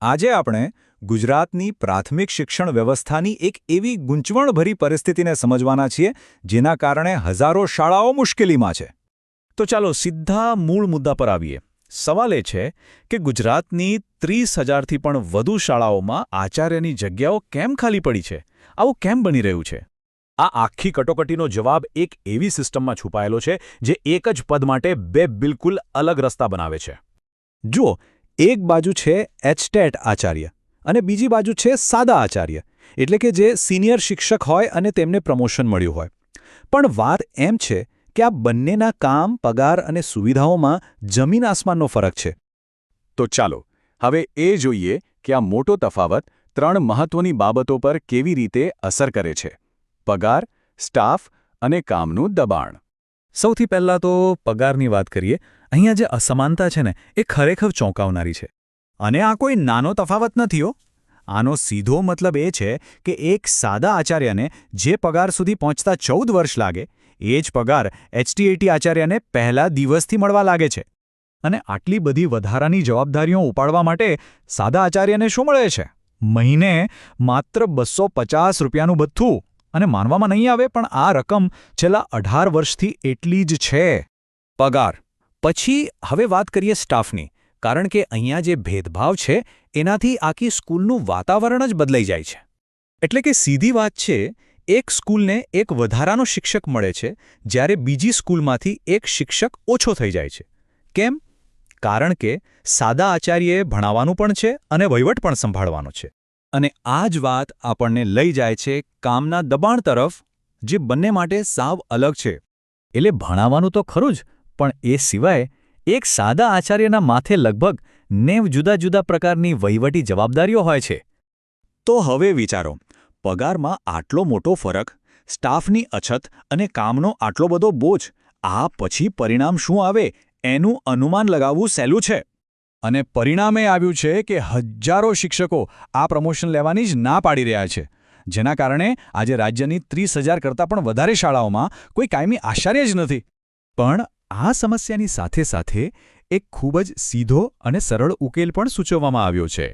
આજે આપણે ગુજરાતની પ્રાથમિક શિક્ષણ વ્યવસ્થાની એક એવી ગૂંચવણભરી પરિસ્થિતિને સમજવાના છીએ જેના કારણે હજારો શાળાઓ મુશ્કેલીમાં છે. તો ચાલો સીધા મૂળ મુદ્દા પર આવીએ. સવાલ એ છે કે ગુજરાતની 30,000થી પણ વધુ શાળાઓમાં આચાર્યની જગ્યાઓ કેમ ખાલી પડી છે? આવું કેમ બની રહ્યું છે? આ આખી કટોકટીનો જવાબ એક એવી સિસ્ટમમાં છુપાયેલો છે જે એક જ પદ માટે બે બિલકુલ અલગ રસ્તા બનાવે છે. જુઓ, એક બાજુ છે એચટેટ આચાર્ય અને બીજી બાજુ છે સાદા આચાર્ય, એટલે કે જે સિનિયર શિક્ષક હોય અને તેમને પ્રમોશન મળ્યું હોય. પણ વાત એમ છે કે આ બંનેના કામ, પગાર અને સુવિધાઓમાં જમીન આસમાનનો ફરક છે. તો ચાલો હવે એ જોઈએ કે આ મોટો તફાવત 3 મહત્વની બાબતો પર કેવી રીતે અસર કરે છે: પગાર, સ્ટાફ અને કામનું દબાણ. સૌથી પહેલાં તો પગારની વાત કરીએ. અહીંયા જે અસમાનતા છે ને એ ખરેખર ચોંકાવનારી છે. અને આ કોઈ નાનો તફાવત નથી હો. આનો સીધો મતલબ એ છે કે એક સાદા આચાર્યને જે પગાર સુધી પહોંચતા 14 વર્ષ લાગે, એ જ પગાર એચટીએટી આચાર્યને પહેલા દિવસથી મળવા લાગે છે. અને આટલી બધી વધારાની જવાબદારીઓ ઉપાડવા માટે સાદા આચાર્યને શું મળે છે? મહિને માત્ર 250 રૂપિયાનું ભથ્થું. અને માનવામાં નહીં આવે પણ આ રકમ છેલ્લા 18 વર્ષથી એટલી જ છે. પગાર પછી હવે વાત કરીએ સ્ટાફની, કારણ કે અહીંયા જે ભેદભાવ છે એનાથી આખી સ્કૂલનું વાતાવરણ જ બદલાઈ જાય છે. એટલે કે સીધી વાત છે, એક સ્કૂલને એક વધારાનો શિક્ષક મળે છે જ્યારે બીજી સ્કૂલમાંથી એક શિક્ષક ઓછો થઈ જાય છે. કેમ? કારણ કે સાદા આચાર્યએ ભણાવવાનું પણ છે અને વહીવટ પણ સંભાળવાનો છે. અને આ જ વાત આપણને લઈ જાય છે કામના દબાણ તરફ, જે બંને માટે સાવ અલગ છે. એટલે ભણાવવાનું તો ખરું જ, પણ એ સિવાય એક સાદા આચાર્યના માથે લગભગ 9 જુદા જુદા પ્રકારની વહીવટી જવાબદારીઓ હોય છે. તો હવે વિચારો, પગારમાં આટલો મોટો ફરક, સ્ટાફની અછત અને કામનો આટલો બધો બોજ, આ પછી પરિણામ શું આવે એનું અનુમાન લગાવવું સહેલું છે. અને પરિણામે આવ્યું છે કે હજારો શિક્ષકો આ પ્રમોશન લેવાની જ ના પાડી રહ્યા છે, જેના કારણે આજે રાજ્યની 30,000 કરતાં પણ વધારે શાળાઓમાં કોઈ કાયમી આચાર્ય જ નથી. પણ આ સમસ્યાની સાથે સાથે એક ખૂબ જ સીધો અને સરળ ઉકેલ પણ સૂચવવામાં આવ્યો છે.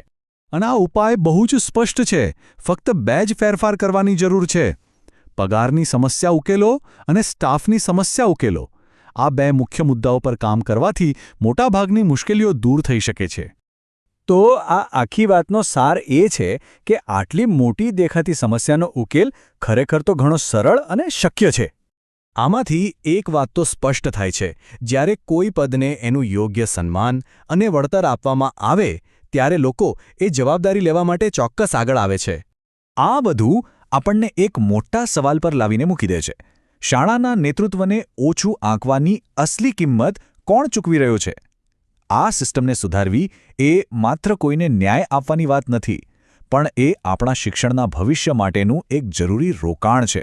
અને આ ઉપાય બહુ જ સ્પષ્ટ છે. ફક્ત 2 જ ફેરફાર કરવાની જરૂર છે: પગારની સમસ્યા ઉકેલો અને સ્ટાફની સમસ્યા ઉકેલો. આ 2 મુખ્ય મુદ્દાઓ પર કામ કરવાથી મોટાભાગની મુશ્કેલીઓ દૂર થઈ શકે છે. તો આ આખી વાતનો સાર એ છે કે આટલી મોટી દેખાતી સમસ્યાનો ઉકેલ ખરેખર તો ઘણો સરળ અને શક્ય છે. આમાંથી એક વાત તો સ્પષ્ટ થાય છે: જ્યારે કોઈ પદને એનું યોગ્ય સન્માન અને વળતર આપવામાં આવે ત્યારે લોકો એ જવાબદારી લેવા માટે ચોક્કસ આગળ આવે છે. આ બધું આપણને એક મોટા સવાલ પર લાવીને મૂકી દે છે: શાળાના નેતૃત્વને ઓછું આંકવાની અસલી કિંમત કોણ ચૂકવી રહ્યો છે? આ સિસ્ટમને સુધારવી એ માત્ર કોઈને ન્યાય આપવાની વાત નથી, પણ એ આપણા શિક્ષણના ભવિષ્ય માટેનું એક જરૂરી રોકાણ છે.